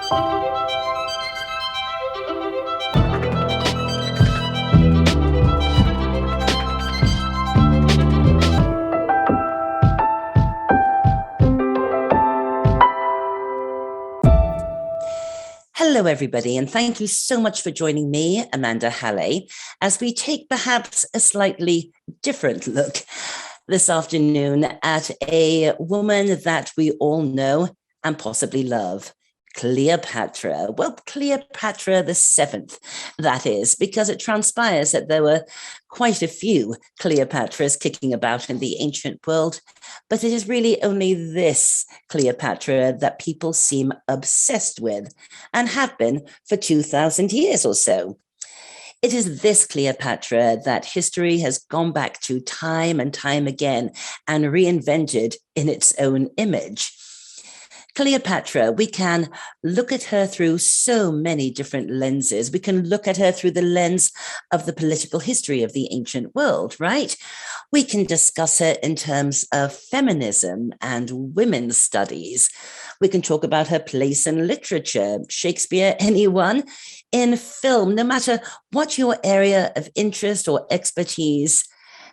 Hello, everybody, and thank you so much for joining me, Amanda Hallay, as we take perhaps a slightly different look this afternoon at a woman that we all know and possibly love, Cleopatra. Well, Cleopatra the Seventh, that is, because it transpires that there were quite a few Cleopatras kicking about in the ancient world, but it is really only this Cleopatra that people seem obsessed with and have been for 2,000 years or so. It is this Cleopatra that history has gone back to time and time again and reinvented in its own image. Cleopatra, we can look at her through so many different lenses. We can look at her through the lens of the political history of the ancient world, right? We can discuss her in terms of feminism and women's studies. We can talk about her place in literature, Shakespeare, anyone, in film, no matter what your area of interest or expertise.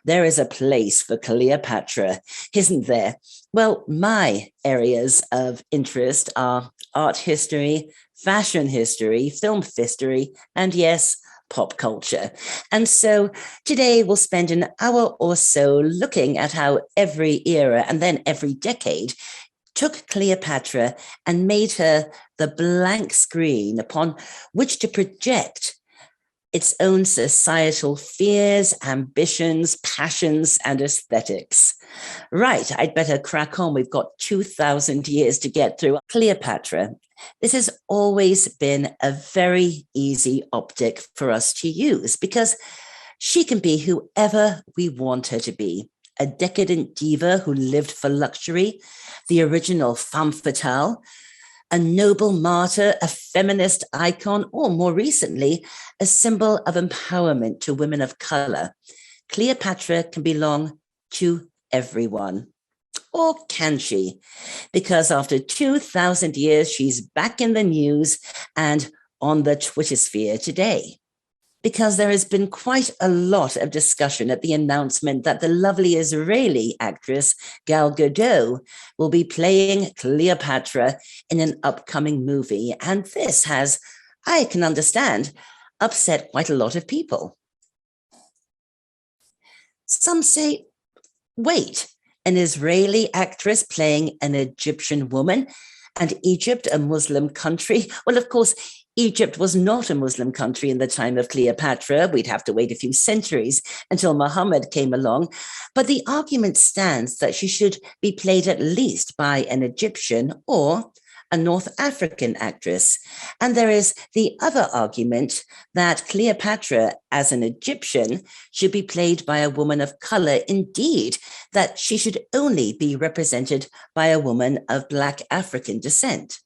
There is a place for Cleopatra, isn't there? Well, my areas of interest are art history, fashion history, film history, and yes, pop culture. And so today we'll spend an hour or so looking at how every era and then every decade took Cleopatra and made her the blank screen upon which to project its own societal fears, ambitions, passions, and aesthetics. Right, I'd better crack on. We've got 2,000 years to get through. Cleopatra. This has always been a very easy optic for us to use because she can be whoever we want her to be. A decadent diva who lived for luxury, the original femme fatale, a noble martyr, a feminist icon, or more recently, a symbol of empowerment to women of color. Cleopatra can belong to everyone. Or can she? Because after 2,000 years, she's back in the news and on the Twitter sphere today. Because there has been quite a lot of discussion at the announcement that the lovely Israeli actress Gal Gadot will be playing Cleopatra in an upcoming movie. And this has, I can understand, upset quite a lot of people. Some say, wait, an Israeli actress playing an Egyptian woman, and Egypt, a Muslim country? Well, of course, Egypt was not a Muslim country in the time of Cleopatra. We'd have to wait a few centuries until Muhammad came along. But the argument stands that she should be played at least by an Egyptian or a North African actress. And there is the other argument that Cleopatra, as an Egyptian, should be played by a woman of color. Indeed, that she should only be represented by a woman of Black African descent.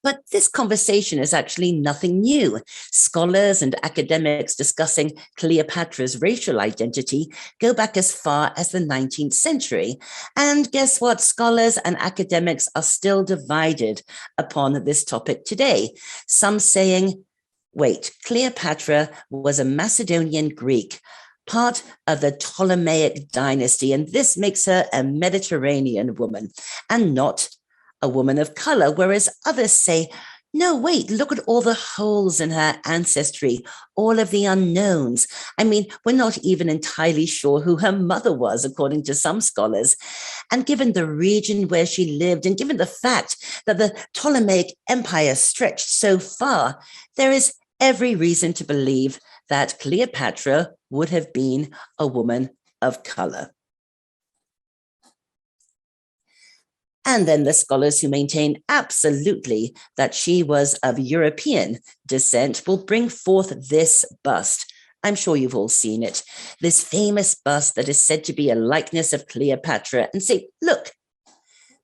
But this conversation is actually nothing new. Scholars and academics discussing Cleopatra's racial identity go back as far as the 19th century. And guess what? Scholars and academics are still divided upon this topic today. Some saying, wait, Cleopatra was a Macedonian Greek, part of the Ptolemaic dynasty, and this makes her a Mediterranean woman and not a woman of color, whereas others say, no, wait, look at all the holes in her ancestry, all of the unknowns. I mean, we're not even entirely sure who her mother was, according to some scholars. And given the region where she lived, and given the fact that the Ptolemaic Empire stretched so far, there is every reason to believe that Cleopatra would have been a woman of color. And then the scholars who maintain absolutely that she was of European descent will bring forth this bust. I'm sure you've all seen it. This famous bust that is said to be a likeness of Cleopatra, and say, look,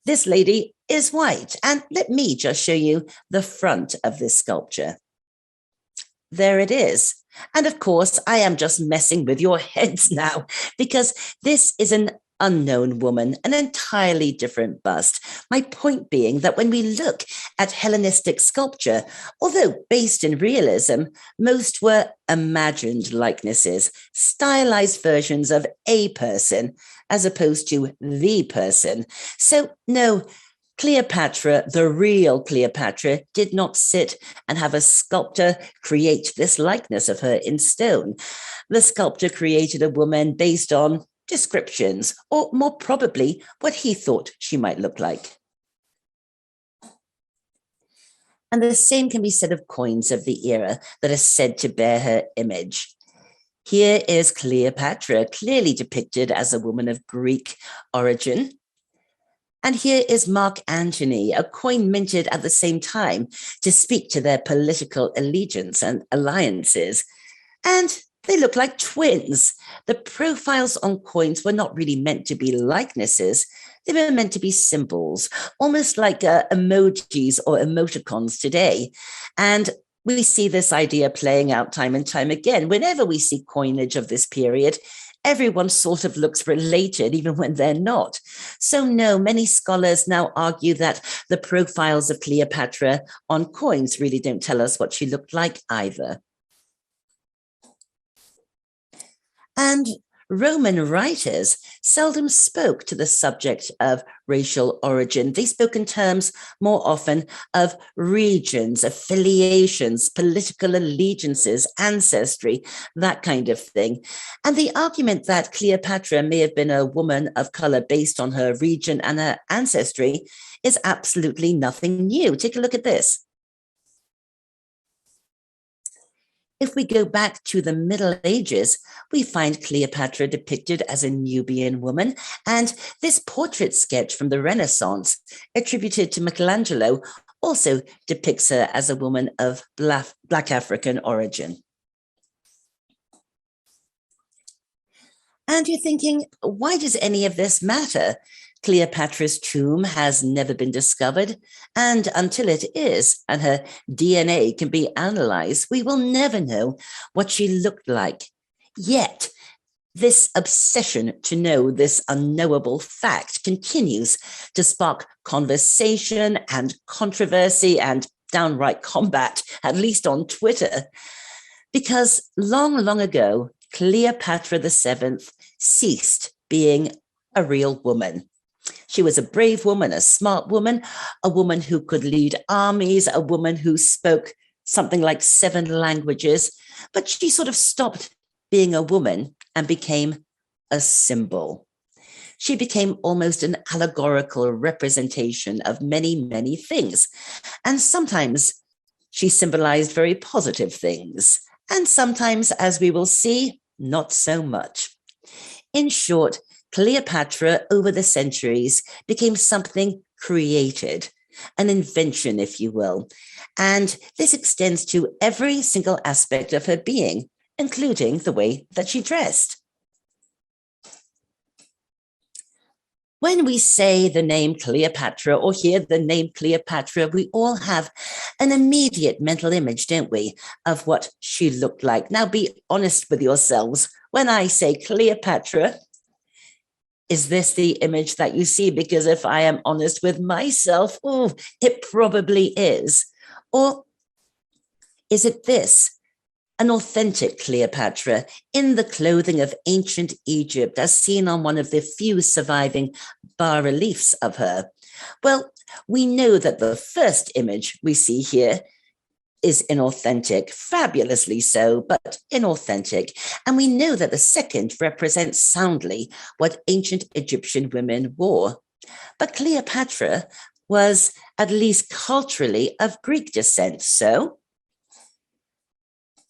this lady is white. And let me just show you the front of this sculpture. There it is. And of course, I am just messing with your heads now, because this is an unknown woman, an entirely different bust. My point being that when we look at Hellenistic sculpture, although based in realism, most were imagined likenesses, stylized versions of a person, as opposed to the person. So, no, Cleopatra, the real Cleopatra, did not sit and have a sculptor create this likeness of her in stone. The sculptor created a woman based on descriptions, or more probably, what he thought she might look like. And the same can be said of coins of the era that are said to bear her image. Here is Cleopatra, clearly depicted as a woman of Greek origin. And here is Mark Antony, a coin minted at the same time to speak to their political allegiance and alliances. And they look like twins. The profiles on coins were not really meant to be likenesses. They were meant to be symbols, almost like emojis or emoticons today. And we see this idea playing out time and time again. Whenever we see coinage of this period, everyone sort of looks related, even when they're not. So no, many scholars now argue that the profiles of Cleopatra on coins really don't tell us what she looked like either. And Roman writers seldom spoke to the subject of racial origin. They spoke in terms more often of regions, affiliations, political allegiances, ancestry, that kind of thing. And the argument that Cleopatra may have been a woman of color based on her region and her ancestry is absolutely nothing new. Take a look at this. If we go back to the Middle Ages, we find Cleopatra depicted as a Nubian woman, and this portrait sketch from the Renaissance, attributed to Michelangelo, also depicts her as a woman of Black African origin. And you're thinking, why does any of this matter? Cleopatra's tomb has never been discovered, and until it is, and her DNA can be analyzed, we will never know what she looked like. Yet, this obsession to know this unknowable fact continues to spark conversation and controversy and downright combat, at least on Twitter, because long, long ago, Cleopatra VII ceased being a real woman. She was a brave woman, a smart woman, a woman who could lead armies, a woman who spoke something like 7 languages, but she sort of stopped being a woman and became a symbol. She became almost an allegorical representation of many, many things. And sometimes she symbolized very positive things, and sometimes, as we will see, not so much. In short, Cleopatra, over the centuries, became something created, an invention, if you will. And this extends to every single aspect of her being, including the way that she dressed. When we say the name Cleopatra or hear the name Cleopatra, we all have an immediate mental image, don't we, of what she looked like. Now, be honest with yourselves. When I say Cleopatra, is this the image that you see? Because if I am honest with myself, it probably is. Or is it this? An authentic Cleopatra in the clothing of ancient Egypt, as seen on one of the few surviving bas-reliefs of her? Well, we know that the first image we see here is inauthentic, fabulously so, but inauthentic. And we know that the second represents soundly what ancient Egyptian women wore. But Cleopatra was at least culturally of Greek descent, so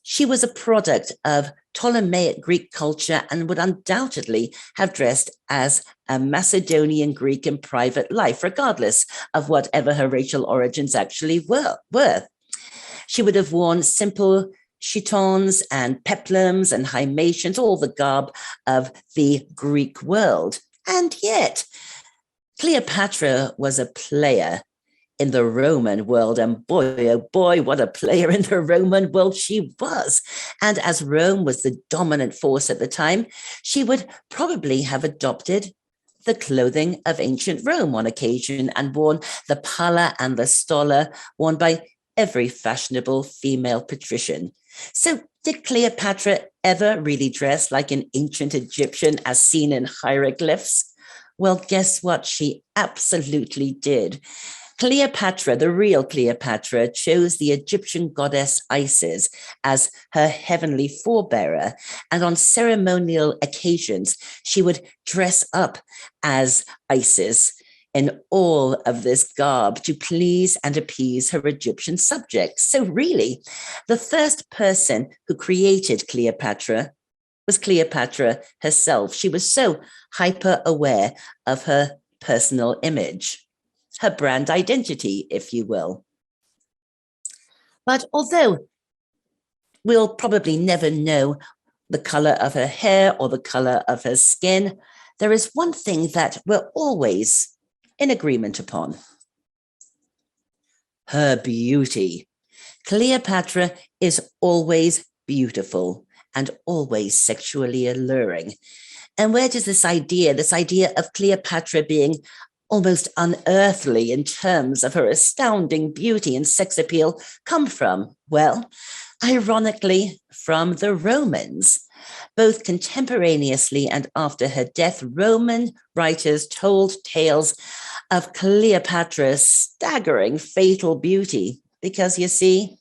she was a product of Ptolemaic Greek culture and would undoubtedly have dressed as a Macedonian Greek in private life, regardless of whatever her racial origins actually were. She would have worn simple chitons and peplums and hymatians, all the garb of the Greek world. And yet, Cleopatra was a player in the Roman world, and boy, oh boy, what a player in the Roman world she was. And as Rome was the dominant force at the time, she would probably have adopted the clothing of ancient Rome on occasion and worn the palla and the stola worn by every fashionable female patrician. So did Cleopatra ever really dress like an ancient Egyptian as seen in hieroglyphs? Well, guess what? She absolutely did. Cleopatra, the real Cleopatra, chose the Egyptian goddess Isis as her heavenly forebearer. And on ceremonial occasions, she would dress up as Isis in all of this garb to please and appease her Egyptian subjects. So really, the first person who created Cleopatra was Cleopatra herself. She was so hyper aware of her personal image, her brand identity, if you will. But although we'll probably never know the color of her hair or the color of her skin, there is one thing that we're always in agreement upon: her beauty. Cleopatra is always beautiful and always sexually alluring. And where does this idea of Cleopatra being almost unearthly in terms of her astounding beauty and sex appeal come from? Well, ironically, from the Romans. Both contemporaneously and after her death, Roman writers told tales of Cleopatra's staggering fatal beauty, because you see,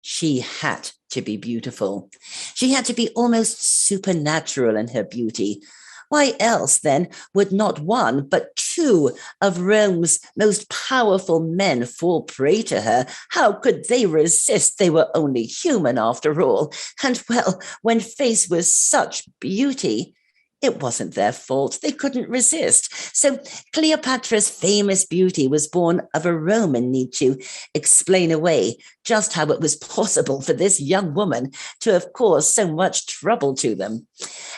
she had to be beautiful. She had to be almost supernatural in her beauty. Why else, then, would not one, but two of Rome's most powerful men fall prey to her? How could they resist? They were only human after all. And well, when faced with such beauty, it wasn't their fault. They couldn't resist. So Cleopatra's famous beauty was born of a Roman need to explain away just how it was possible for this young woman to have caused so much trouble to them.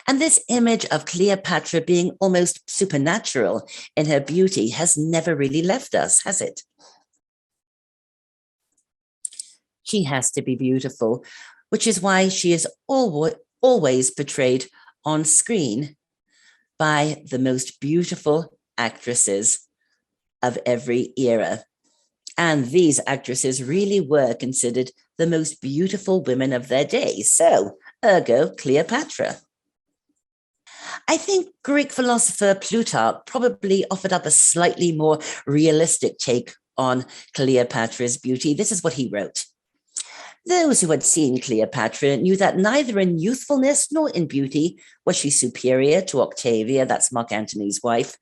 And this image of Cleopatra being almost supernatural in her beauty has never really left us, has it? She has to be beautiful, which is why she is always portrayed on screen by the most beautiful actresses of every era. And these actresses really were considered the most beautiful women of their day. So, ergo, Cleopatra. I think Greek philosopher Plutarch probably offered up a slightly more realistic take on Cleopatra's beauty. This is what he wrote. Those who had seen Cleopatra knew that neither in youthfulness nor in beauty was she superior to Octavia, that's Mark Antony's wife.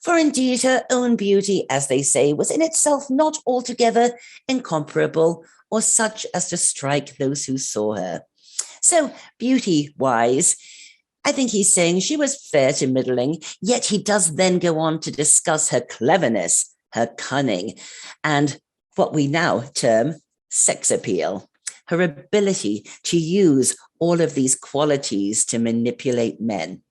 For indeed her own beauty, as they say, was in itself not altogether incomparable or such as to strike those who saw her. So beauty-wise, I think he's saying she was fair to middling, yet he does then go on to discuss her cleverness, her cunning, and what we now term sex appeal. Her ability to use all of these qualities to manipulate men.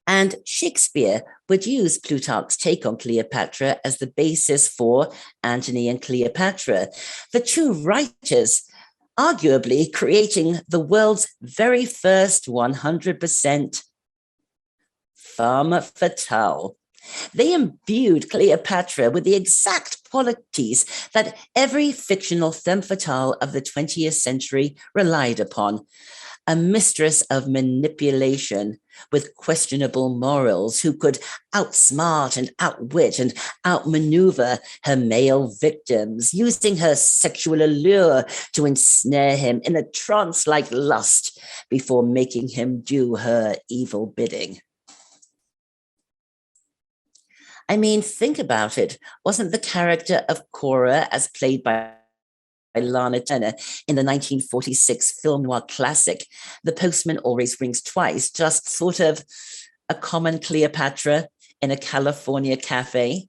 And Shakespeare would use Plutarch's take on Cleopatra as the basis for Antony and Cleopatra, the two writers arguably creating the world's very first 100% femme fatale. They imbued Cleopatra with the exact qualities that every fictional femme fatale of the 20th century relied upon. A mistress of manipulation with questionable morals who could outsmart and outwit and outmaneuver her male victims, using her sexual allure to ensnare him in a trance-like lust before making him do her evil bidding. I mean, think about it. Wasn't the character of Cora, as played by Lana Turner in the 1946 film noir classic, The Postman Always Rings Twice, just sort of a common Cleopatra in a California cafe?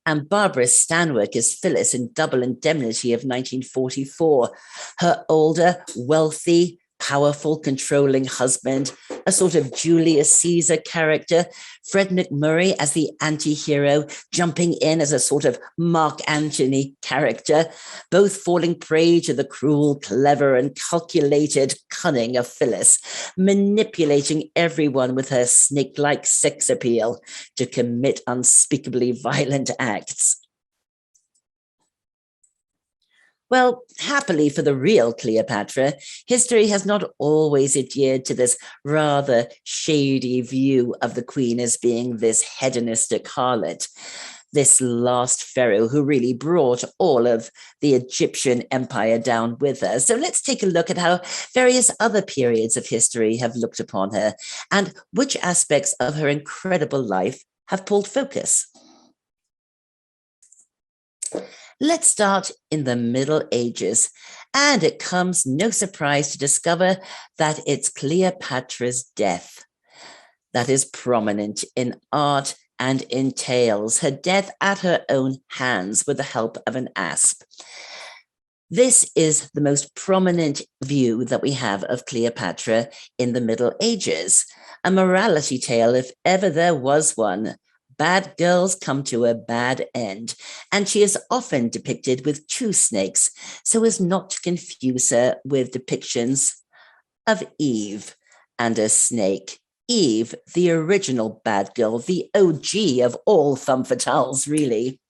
And Barbara Stanwyck as Phyllis in Double Indemnity of 1944. Her older, wealthy, powerful, controlling husband a sort of Julius Caesar character, Fred McMurray as the anti-hero, jumping in as a sort of Mark Antony character, both falling prey to the cruel, clever, and calculated cunning of Phyllis, manipulating everyone with her snake-like sex appeal to commit unspeakably violent acts. Well, happily for the real Cleopatra, history has not always adhered to this rather shady view of the queen as being this hedonistic harlot, this last pharaoh who really brought all of the Egyptian empire down with her. So let's take a look at how various other periods of history have looked upon her and which aspects of her incredible life have pulled focus. Let's start in the Middle Ages, and it comes no surprise to discover that it's Cleopatra's death that is prominent in art and in tales, her death at her own hands with the help of an asp. This is the most prominent view that we have of Cleopatra in the Middle Ages, a morality tale if ever there was one. Bad girls come to a bad end, and she is often depicted with two snakes so as not to confuse her with depictions of Eve and a snake. Eve, the original bad girl, the OG of all femme fatales, really.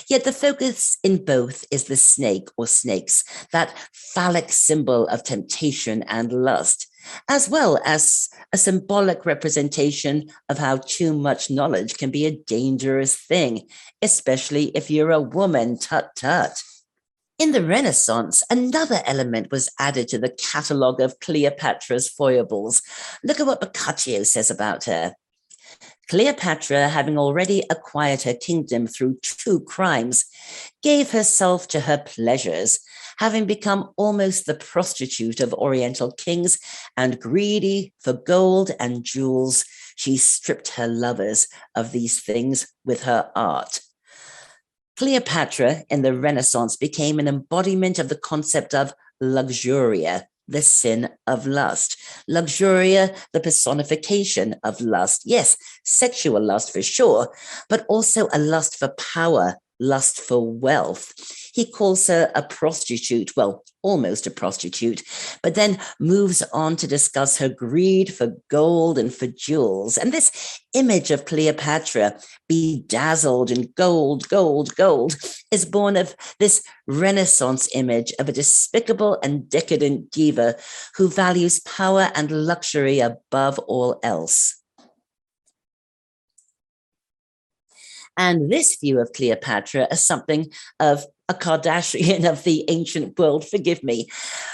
Yet the focus in both is the snake or snakes, that phallic symbol of temptation and lust, as well as a symbolic representation of how too much knowledge can be a dangerous thing, especially if you're a woman, tut-tut. In the Renaissance, another element was added to the catalogue of Cleopatra's foibles. Look at what Boccaccio says about her. Cleopatra, having already acquired her kingdom through two crimes, gave herself to her pleasures, having become almost the prostitute of Oriental kings, and greedy for gold and jewels, she stripped her lovers of these things with her art. Cleopatra in the Renaissance became an embodiment of the concept of luxuria, the sin of lust. Luxuria, the personification of lust. Yes, sexual lust for sure, but also a lust for power, lust for wealth. He calls her a prostitute, well, almost a prostitute, but then moves on to discuss her greed for gold and for jewels. And this image of Cleopatra, bedazzled in gold, gold, gold, is born of this Renaissance image of a despicable and decadent diva who values power and luxury above all else. And this view of Cleopatra as something of a Kardashian of the ancient world, forgive me,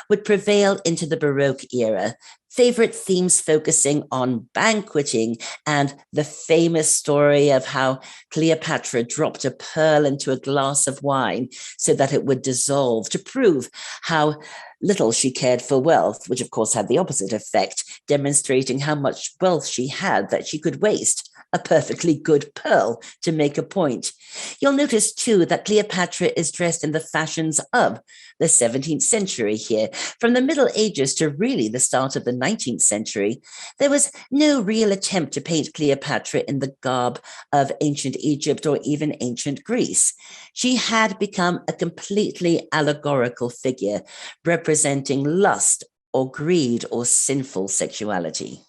would prevail into the Baroque era. Favorite themes focusing on banqueting and the famous story of how Cleopatra dropped a pearl into a glass of wine so that it would dissolve to prove how little she cared for wealth, which of course had the opposite effect, demonstrating how much wealth she had that she could waste a perfectly good pearl to make a point. You'll notice too that Cleopatra is dressed in the fashions of the 17th century here. From the Middle Ages to really the start of the 19th century, there was no real attempt to paint Cleopatra in the garb of ancient Egypt or even ancient Greece. She had become a completely allegorical figure, representing lust or greed or sinful sexuality.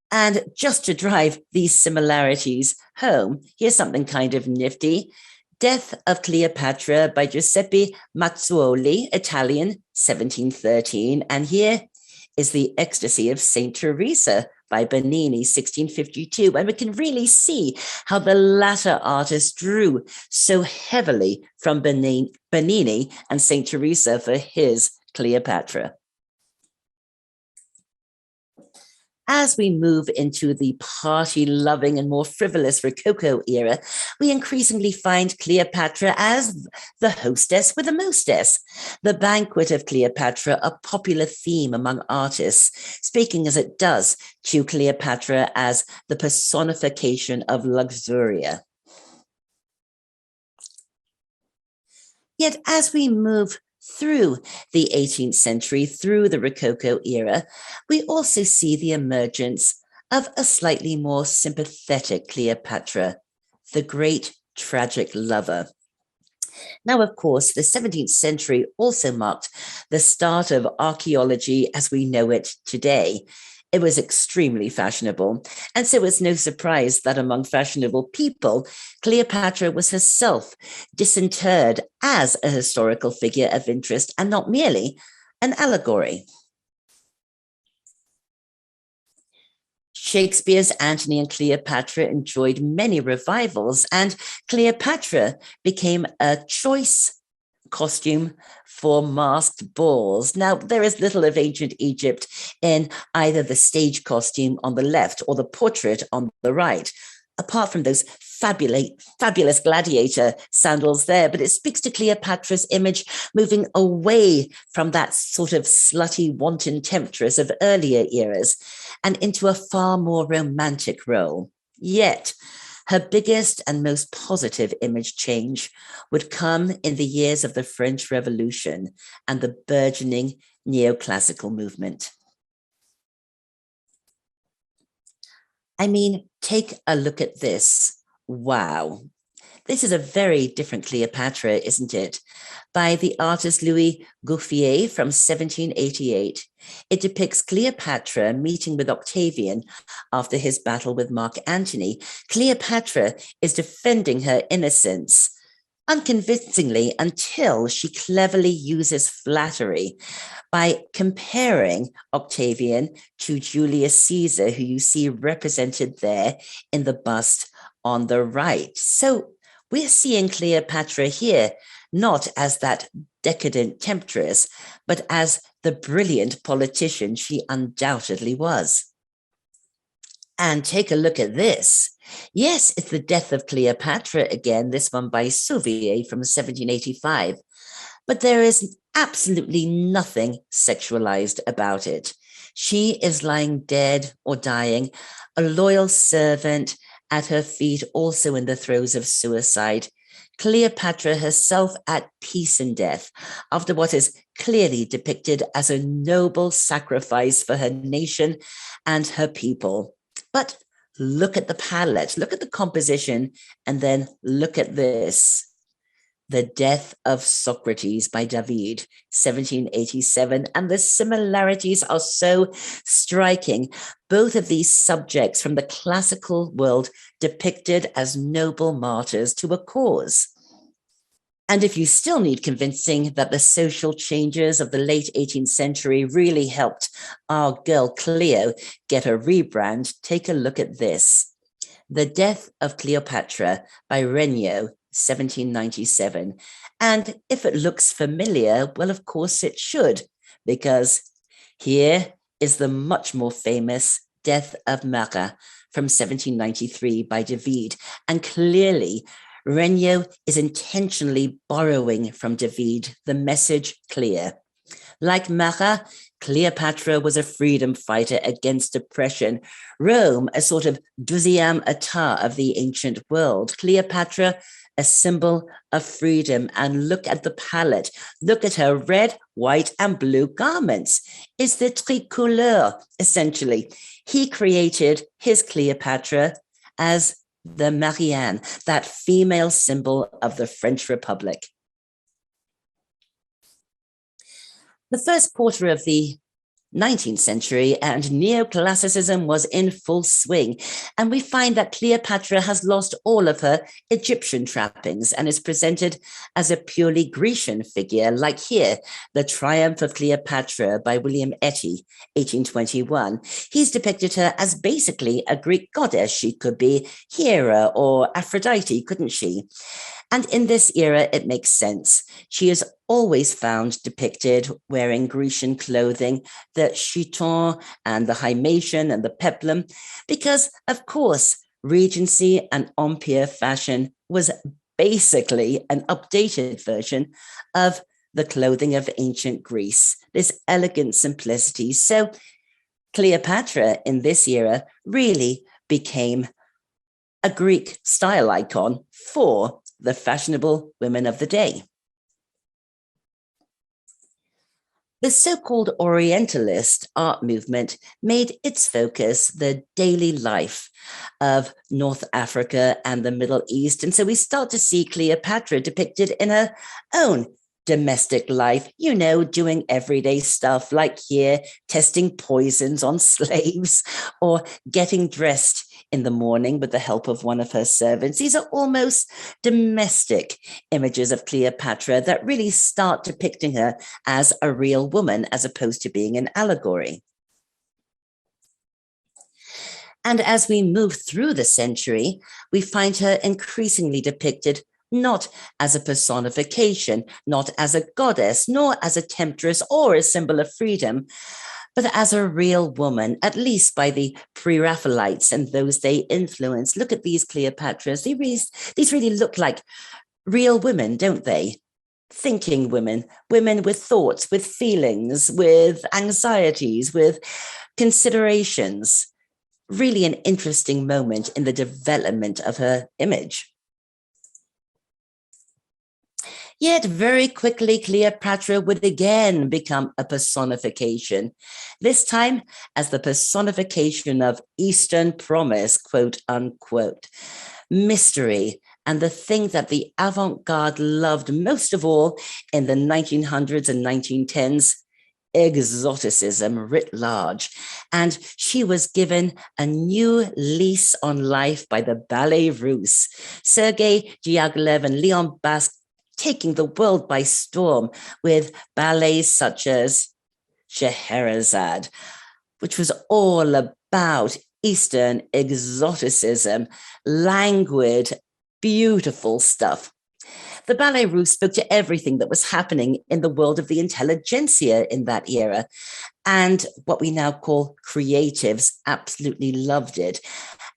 And just to drive these similarities home, here's something kind of nifty. Death of Cleopatra by Giuseppe Mazzuoli, Italian, 1713. And here is The Ecstasy of Saint Teresa by Bernini, 1652. And we can really see how the latter artist drew so heavily from Bernini and Saint Teresa for his Cleopatra. As we move into the party-loving and more frivolous Rococo era, we increasingly find Cleopatra as the hostess with a mostess. The banquet of Cleopatra, a popular theme among artists, speaking as it does to Cleopatra as the personification of luxuria. Yet as we move through the 18th century, through the Rococo era, we also see the emergence of a slightly more sympathetic Cleopatra, the great tragic lover. Now, of course, the 17th century also marked the start of archaeology as we know it today. It was extremely fashionable, and so it's no surprise that among fashionable people, Cleopatra was herself disinterred as a historical figure of interest and not merely an allegory. Shakespeare's Antony and Cleopatra enjoyed many revivals, and Cleopatra became a choice costume for masked balls. Now, there is little of ancient Egypt in either the stage costume on the left or the portrait on the right, apart from those fabulous gladiator sandals there, but it speaks to Cleopatra's image moving away from that sort of slutty, wanton temptress of earlier eras and into a far more romantic role. Yet, her biggest and most positive image change would come in the years of the French Revolution and the burgeoning neoclassical movement. I mean, take a look at this. Wow. This is a very different Cleopatra, isn't it? By the artist Louis Gouffier from 1788. It depicts Cleopatra meeting with Octavian after his battle with Mark Antony. Cleopatra is defending her innocence unconvincingly until she cleverly uses flattery by comparing Octavian to Julius Caesar, who you see represented there in the bust on the right. So we're seeing Cleopatra here, not as that decadent temptress, but as the brilliant politician she undoubtedly was. And take a look at this. Yes, it's the death of Cleopatra again, this one by Sauvier from 1785. But there is absolutely nothing sexualized about it. She is lying dead or dying, a loyal servant at her feet, also in the throes of suicide. Cleopatra herself at peace in death, after what is clearly depicted as a noble sacrifice for her nation and her people. But look at the palette, look at the composition, and then look at this. The Death of Socrates by David, 1787. And the similarities are so striking. Both of these subjects from the classical world depicted as noble martyrs to a cause. And if you still need convincing that the social changes of the late 18th century really helped our girl Cleo get a rebrand, take a look at this. The Death of Cleopatra by Regnault, 1797. And if it looks familiar, well, of course it should, because here is the much more famous Death of Marat from 1793 by David. And clearly, Regnault is intentionally borrowing from David, the message clear. Like Marat, Cleopatra was a freedom fighter against oppression. Rome, a sort of deuxième état of the ancient world. Cleopatra, a symbol of freedom. And look at the palette. Look at her red, white, and blue garments. It's the tricolore, essentially. He created his Cleopatra as the Marianne, that female symbol of the French Republic. The first quarter of the 19th century and neoclassicism was in full swing, and we find that Cleopatra has lost all of her Egyptian trappings and is presented as a purely Grecian figure, like here, The Triumph of Cleopatra by William Etty, 1821. He's depicted her as basically a Greek goddess. She could be Hera or Aphrodite, couldn't she? And in this era, it makes sense. She is always found depicted wearing Grecian clothing, the chiton and the himation and the peplum, because, of course, Regency and Empire fashion was basically an updated version of the clothing of ancient Greece, this elegant simplicity. So Cleopatra in this era really became a Greek style icon for the fashionable women of the day. The so-called Orientalist art movement made its focus the daily life of North Africa and the Middle East. And so we start to see Cleopatra depicted in her own domestic life, doing everyday stuff like here, testing poisons on slaves or getting dressed in the morning with the help of one of her servants. These are almost domestic images of Cleopatra that really start depicting her as a real woman as opposed to being an allegory. And as we move through the century, we find her increasingly depicted not as a personification, not as a goddess, nor as a temptress or a symbol of freedom, but as a real woman, at least by the pre-Raphaelites and those they influenced. Look at these Cleopatras. These really look like real women, don't they? Thinking women, women with thoughts, with feelings, with anxieties, with considerations. Really an interesting moment in the development of her image. Yet very quickly, Cleopatra would again become a personification, this time as the personification of Eastern promise, quote unquote, mystery, and the thing that the avant-garde loved most of all in the 1900s and 1910s, exoticism writ large. And she was given a new lease on life by the Ballet Russe, Sergei Diaghilev and Leon Basque, taking the world by storm with ballets such as Scheherazade, which was all about Eastern exoticism, languid, beautiful stuff. The Ballet Russe spoke to everything that was happening in the world of the intelligentsia in that era. And what we now call creatives absolutely loved it.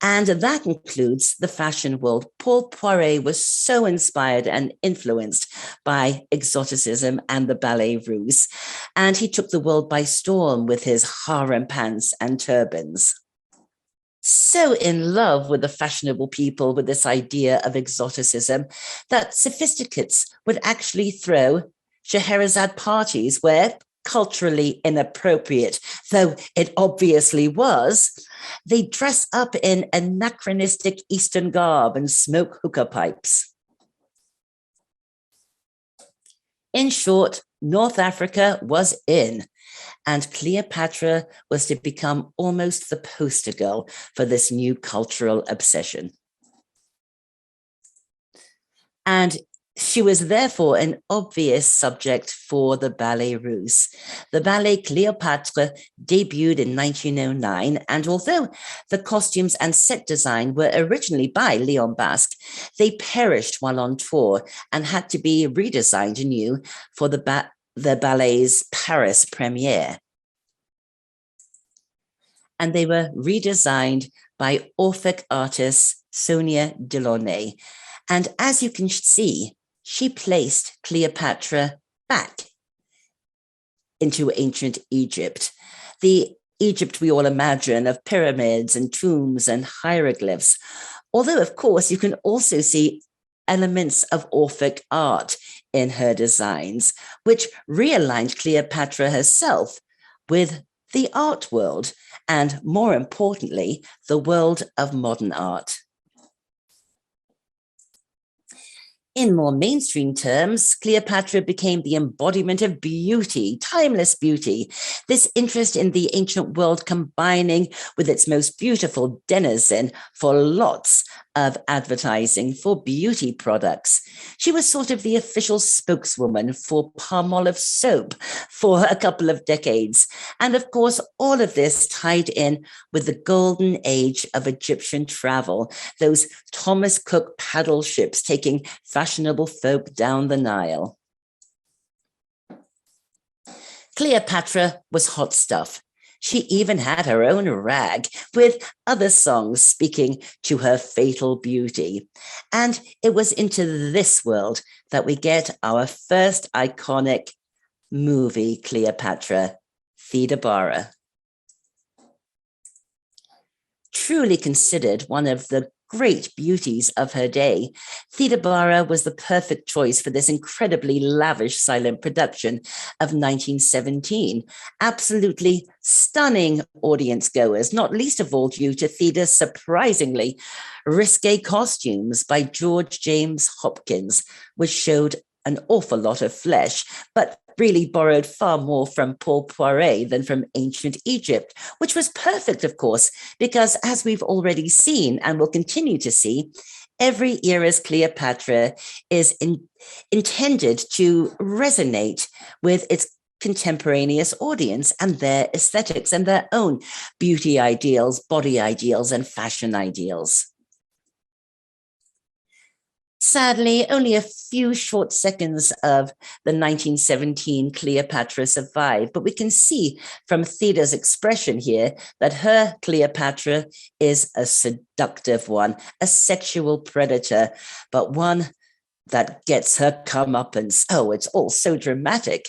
And that includes the fashion world. Paul Poiret was so inspired and influenced by exoticism and the Ballet Russe. And he took the world by storm with his harem pants and turbans. So in love with the fashionable people with this idea of exoticism that sophisticates would actually throw Scheherazade parties where, culturally inappropriate, though it obviously was, they dress up in anachronistic Eastern garb and smoke hookah pipes. In short, North Africa was in, and Cleopatra was to become almost the poster girl for this new cultural obsession. And she was therefore an obvious subject for the Ballet Russe. The ballet Cleopatra debuted in 1909, and although the costumes and set design were originally by Leon Basque, they perished while on tour and had to be redesigned anew for the ballet's Paris premiere. And they were redesigned by Orphic artist Sonia Delaunay. And as you can see, she placed Cleopatra back into ancient Egypt, the Egypt we all imagine of pyramids and tombs and hieroglyphs. Although, of course, you can also see elements of Orphic art in her designs, which realigned Cleopatra herself with the art world, and more importantly, the world of modern art. In more mainstream terms, Cleopatra became the embodiment of beauty, timeless beauty, this interest in the ancient world combining with its most beautiful denizen for lots of advertising for beauty products. She was sort of the official spokeswoman for Palmolive soap for a couple of decades. And of course, all of this tied in with the golden age of Egyptian travel, those Thomas Cook paddle ships taking fashionable folk down the Nile. Cleopatra was hot stuff. She even had her own rag with other songs speaking to her fatal beauty. And it was into this world that we get our first iconic movie, Cleopatra, Theda Bara. Truly considered one of the great beauties of her day, Theda Bara was the perfect choice for this incredibly lavish silent production of 1917. Absolutely stunning audience goers, not least of all due to Theda's surprisingly risque costumes by George James Hopkins, which showed an awful lot of flesh, but really borrowed far more from Paul Poiret than from ancient Egypt, which was perfect, of course, because as we've already seen and will continue to see, every era's Cleopatra is intended to resonate with its contemporaneous audience and their aesthetics and their own beauty ideals, body ideals, and fashion ideals. Sadly, only a few short seconds of the 1917 Cleopatra survive, but we can see from Theda's expression here that her Cleopatra is a seductive one, a sexual predator, but one that gets her comeuppance. Oh, it's all so dramatic.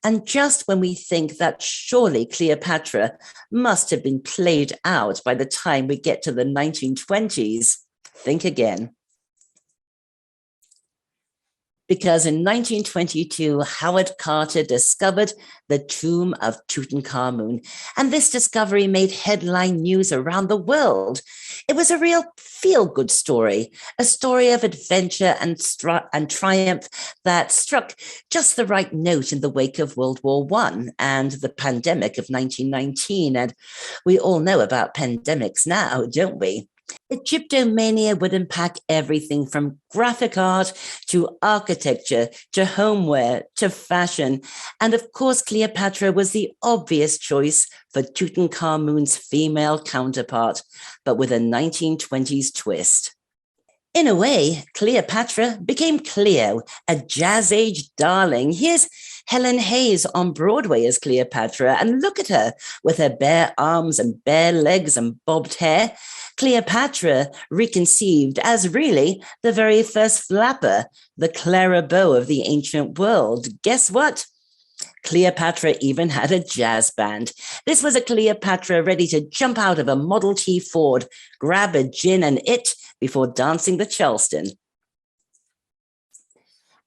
And just when we think that surely Cleopatra must have been played out by the time we get to the 1920s, think again. Because in 1922, Howard Carter discovered the tomb of Tutankhamun, and this discovery made headline news around the world. It was a real feel-good story, a story of adventure and triumph that struck just the right note in the wake of World War I and the pandemic of 1919. And we all know about pandemics now, don't we? Egyptomania would impact everything from graphic art to architecture to homeware to fashion. And of course, Cleopatra was the obvious choice for Tutankhamun's female counterpart, but with a 1920s twist. In a way, Cleopatra became Cleo, a jazz age darling. Here's Helen Hayes on Broadway as Cleopatra, and look at her with her bare arms and bare legs and bobbed hair. Cleopatra reconceived as really the very first flapper, the Clara Bow of the ancient world. Guess what? Cleopatra even had a jazz band. This was a Cleopatra ready to jump out of a Model T Ford, grab a gin and it before dancing the Charleston.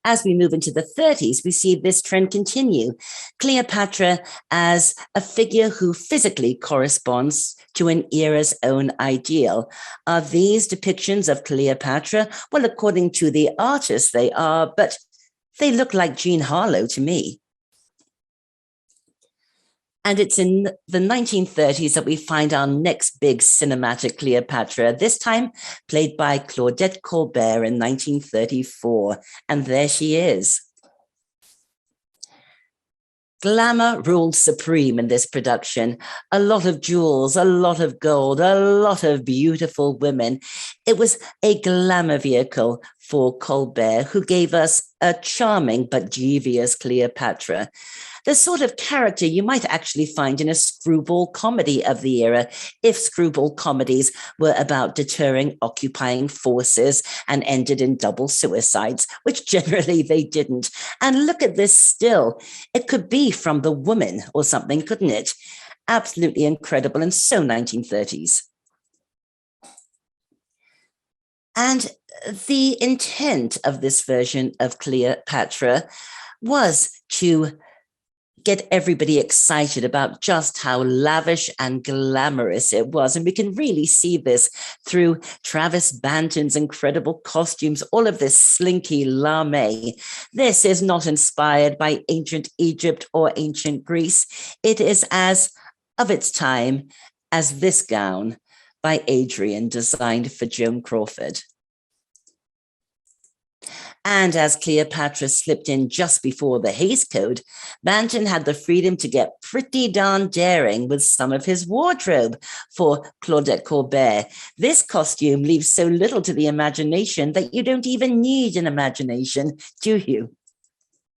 As we move into the 30s, we see this trend continue. Cleopatra as a figure who physically corresponds to an era's own ideal. Are these depictions of Cleopatra? Well, according to the artist, they are, but they look like Jean Harlow to me. And it's in the 1930s that we find our next big cinematic Cleopatra, this time played by Claudette Colbert in 1934. And there she is. Glamour ruled supreme in this production. A lot of jewels, a lot of gold, a lot of beautiful women. It was a glamour vehicle for Colbert, who gave us a charming but devious Cleopatra. The sort of character you might actually find in a screwball comedy of the era, if screwball comedies were about deterring occupying forces and ended in double suicides, which generally they didn't. And look at this still. It could be from The Woman or something, couldn't it? Absolutely incredible, and so 1930s. And the intent of this version of Cleopatra was to get everybody excited about just how lavish and glamorous it was. And we can really see this through Travis Banton's incredible costumes, all of this slinky lame. This is not inspired by ancient Egypt or ancient Greece. It is as of its time as this gown by Adrian, designed for Joan Crawford. And as Cleopatra slipped in just before the Hays Code, Banton had the freedom to get pretty darn daring with some of his wardrobe for Claudette Colbert. This costume leaves so little to the imagination that you don't even need an imagination, do you?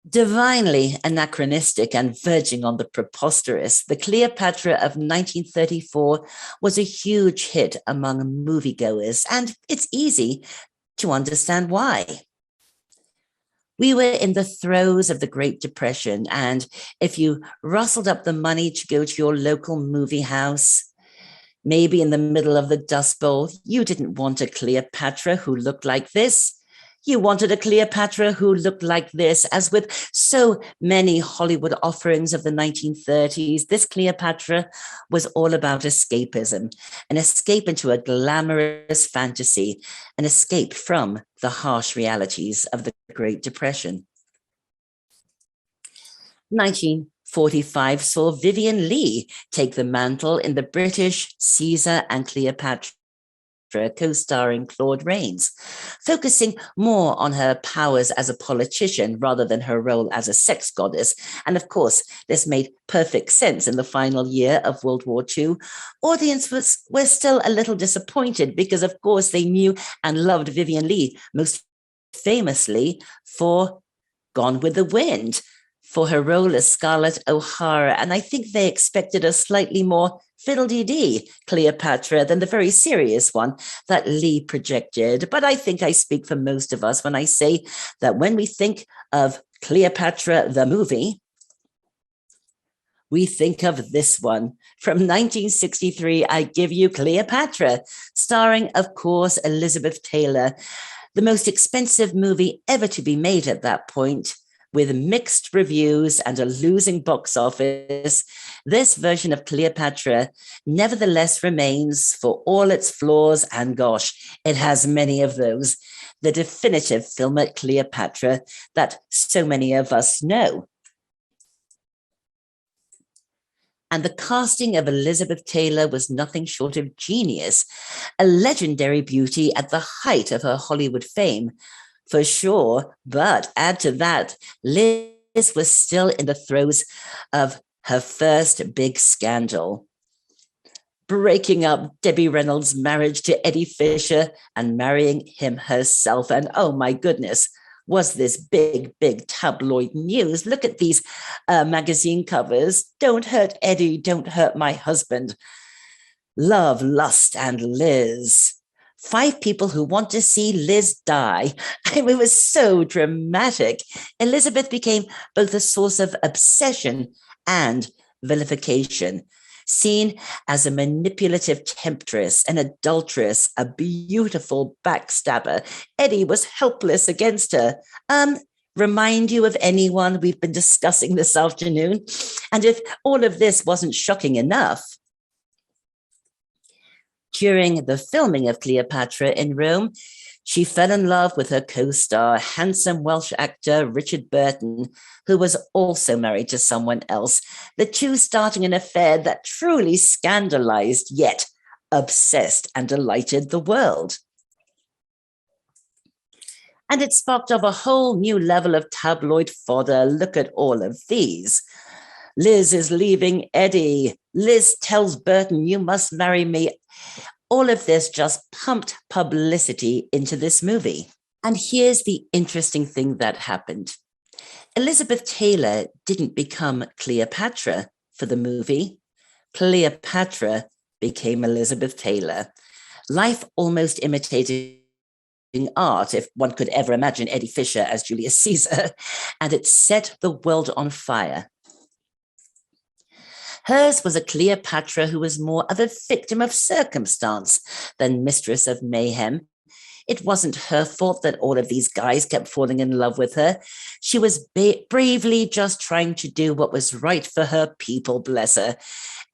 Divinely anachronistic and verging on the preposterous, the Cleopatra of 1934 was a huge hit among moviegoers, and it's easy to understand why. We were in the throes of the Great Depression, and if you rustled up the money to go to your local movie house, Maybe in the middle of the Dust Bowl, you didn't want a Cleopatra who looked like this. You wanted a Cleopatra who looked like this. As with so many Hollywood offerings of the 1930s, this Cleopatra was all about escapism, an escape into a glamorous fantasy, an escape from the harsh realities of the Great Depression. 1945 saw Vivien Leigh take the mantle in the British Caesar and Cleopatra, co-starring Claude Rains, focusing more on her powers as a politician rather than her role as a sex goddess. And of course, this made perfect sense in the final year of World War II. Audiences were still a little disappointed because, of course, they knew and loved Vivien Leigh, most famously for Gone with the Wind, for her role as Scarlett O'Hara. And I think they expected a slightly more fiddle-dee-dee Cleopatra than the very serious one that Leigh projected. But I think I speak for most of us when I say that when we think of Cleopatra the movie, we think of this one. From 1963, I give you Cleopatra, starring, of course, Elizabeth Taylor, the most expensive movie ever to be made at that point. With mixed reviews and a losing box office, this version of Cleopatra nevertheless remains, for all its flaws, and gosh, it has many of those, the definitive film at Cleopatra that so many of us know. And the casting of Elizabeth Taylor was nothing short of genius, a legendary beauty at the height of her Hollywood fame, for sure. But add to that, Liz was still in the throes of her first big scandal, breaking up Debbie Reynolds' marriage to Eddie Fisher and marrying him herself. And oh my goodness, was this big, big tabloid news. Look at these magazine covers. Don't hurt Eddie, don't hurt my husband. Love, Lust, and Liz. 5 people who want to see Liz die. I mean, it was so dramatic. Elizabeth became both a source of obsession and vilification, seen as a manipulative temptress, an adulteress, a beautiful backstabber. Eddie was helpless against her. Remind you of anyone we've been discussing this afternoon? And if all of this wasn't shocking enough, during the filming of Cleopatra in Rome, she fell in love with her co-star, handsome Welsh actor Richard Burton, who was also married to someone else, the two starting an affair that truly scandalized, yet obsessed and delighted the world. And it sparked off a whole new level of tabloid fodder. Look at all of these. Liz is leaving Eddie. Liz tells Burton, you must marry me. All of this just pumped publicity into this movie. And here's the interesting thing that happened. Elizabeth Taylor didn't become Cleopatra for the movie. Cleopatra became Elizabeth Taylor. Life almost imitated art, if one could ever imagine Eddie Fisher as Julius Caesar, and it set the world on fire. Hers was a Cleopatra who was more of a victim of circumstance than mistress of mayhem. It wasn't her fault that all of these guys kept falling in love with her. She was bravely just trying to do what was right for her people, bless her.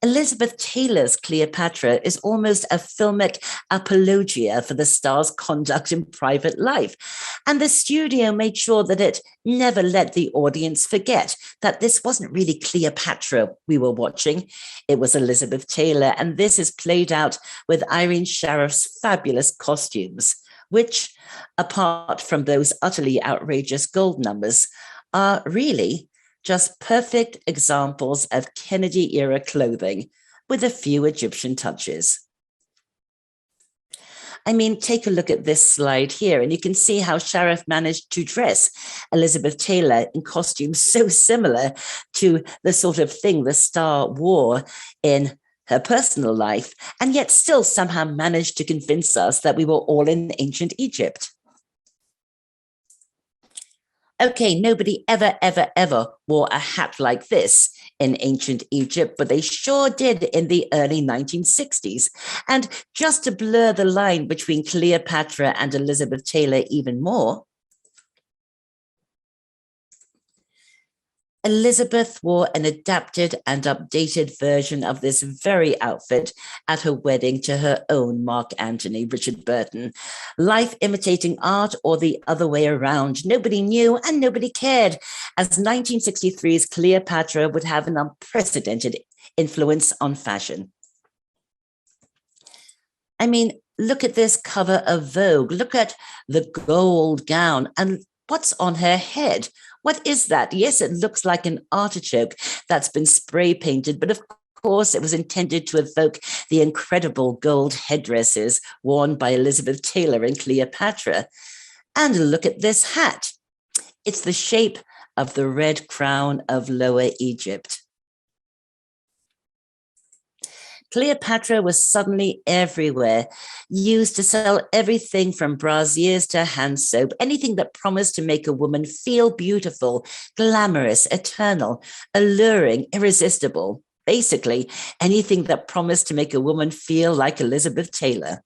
Elizabeth Taylor's Cleopatra is almost a filmic apologia for the star's conduct in private life. And the studio made sure that it never let the audience forget that this wasn't really Cleopatra we were watching. It was Elizabeth Taylor. And this is played out with Irene Sharaff's fabulous costumes, which, apart from those utterly outrageous gold numbers, are really just perfect examples of Kennedy-era clothing with a few Egyptian touches. I mean, take a look at this slide here, and you can see how Sharaff managed to dress Elizabeth Taylor in costumes so similar to the sort of thing the star wore in her personal life, and yet still somehow managed to convince us that we were all in ancient Egypt. Okay, nobody ever, ever, ever wore a hat like this in ancient Egypt, but they sure did in the early 1960s. And just to blur the line between Cleopatra and Elizabeth Taylor even more, Elizabeth wore an adapted and updated version of this very outfit at her wedding to her own Mark Antony, Richard Burton. Life imitating art or the other way around. Nobody knew and nobody cared, as 1963's Cleopatra would have an unprecedented influence on fashion. I mean, look at this cover of Vogue. Look at the gold gown and what's on her head. What is that? Yes, it looks like an artichoke that's been spray painted, but of course it was intended to evoke the incredible gold headdresses worn by Elizabeth Taylor and Cleopatra. And look at this hat. It's the shape of the red crown of Lower Egypt. Cleopatra was suddenly everywhere, used to sell everything from brasiers to hand soap, anything that promised to make a woman feel beautiful, glamorous, eternal, alluring, irresistible. Basically, anything that promised to make a woman feel like Elizabeth Taylor.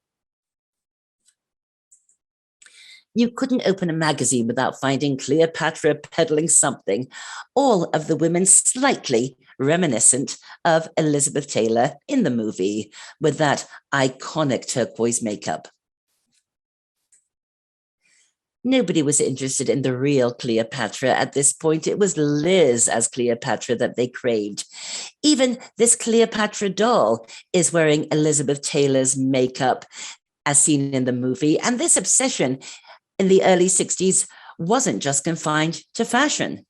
You couldn't open a magazine without finding Cleopatra peddling something, all of the women slightly reminiscent of Elizabeth Taylor in the movie with that iconic turquoise makeup. Nobody was interested in the real Cleopatra at this point. It was Liz as Cleopatra that they craved. Even this Cleopatra doll is wearing Elizabeth Taylor's makeup as seen in the movie. And this obsession in the early 60s wasn't just confined to fashion.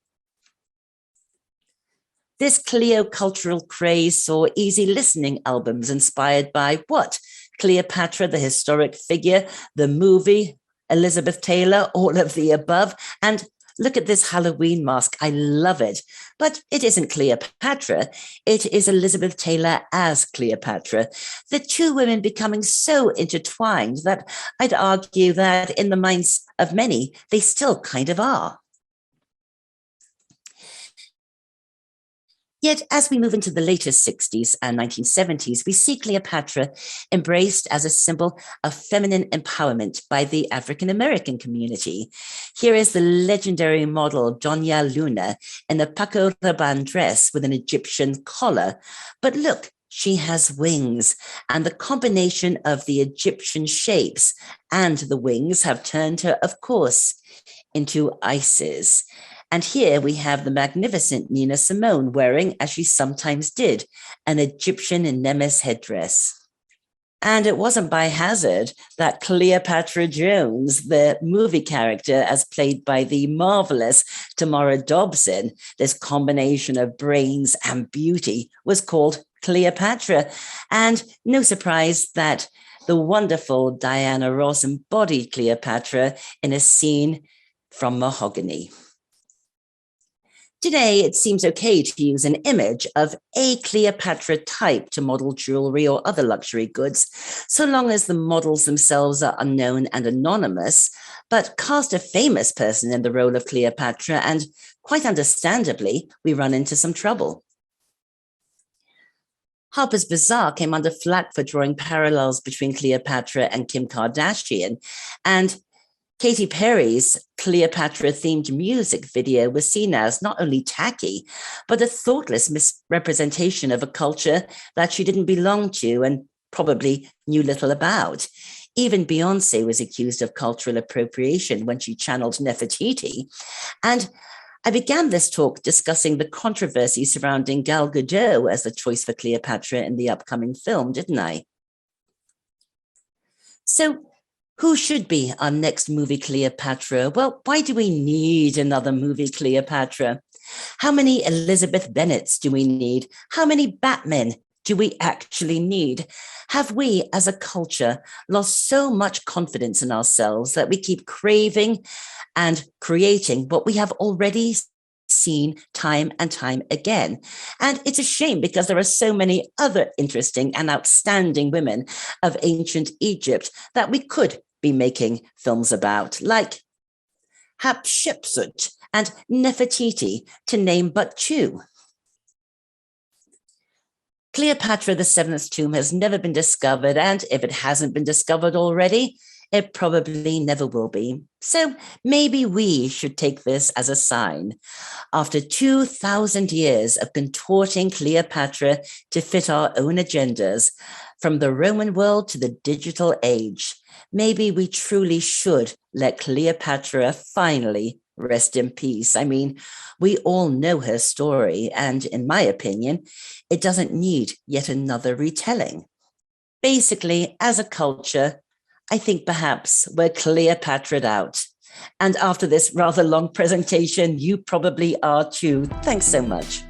This Cleo cultural craze saw easy listening albums inspired by what? Cleopatra, the historic figure, the movie, Elizabeth Taylor, all of the above. And look at this Halloween mask. I love it. But it isn't Cleopatra. It is Elizabeth Taylor as Cleopatra. The two women becoming so intertwined that I'd argue that in the minds of many, they still kind of are. Yet, as we move into the later 60s and 1970s, we see Cleopatra embraced as a symbol of feminine empowerment by the African American community. Here is the legendary model Doña Luna in a Paco Rabanne dress with an Egyptian collar. But look, she has wings, and the combination of the Egyptian shapes and the wings have turned her, of course, into Isis. And here we have the magnificent Nina Simone wearing, as she sometimes did, an Egyptian Nemes headdress. And it wasn't by hazard that Cleopatra Jones, the movie character as played by the marvelous Tamara Dobson, this combination of brains and beauty, was called Cleopatra. And no surprise that the wonderful Diana Ross embodied Cleopatra in a scene from Mahogany. Today, it seems okay to use an image of a Cleopatra type to model jewelry or other luxury goods, so long as the models themselves are unknown and anonymous, but cast a famous person in the role of Cleopatra, and quite understandably, we run into some trouble. Harper's Bazaar came under flack for drawing parallels between Cleopatra and Kim Kardashian, and Katy Perry's Cleopatra-themed music video was seen as not only tacky, but a thoughtless misrepresentation of a culture that she didn't belong to and probably knew little about. Even Beyoncé was accused of cultural appropriation when she channeled Nefertiti. And I began this talk discussing the controversy surrounding Gal Gadot as the choice for Cleopatra in the upcoming film, didn't I? So, who should be our next movie Cleopatra? Well, why do we need another movie Cleopatra? How many Elizabeth Bennets do we need? How many Batmen do we actually need? Have we, as a culture, lost so much confidence in ourselves that we keep craving and creating what we have already seen time and time again? And it's a shame because there are so many other interesting and outstanding women of ancient Egypt that we could be making films about, like Hatshepsut and Nefertiti, to name but two. Cleopatra the Seventh's tomb has never been discovered, and if it hasn't been discovered already, it probably never will be. So maybe we should take this as a sign. After 2,000 years of contorting Cleopatra to fit our own agendas, from the Roman world to the digital age, maybe we truly should let Cleopatra finally rest in peace. I mean, we all know her story, and in my opinion, it doesn't need yet another retelling. Basically, as a culture, I think perhaps we're Cleopatra'd out. And after this rather long presentation, you probably are too. Thanks so much.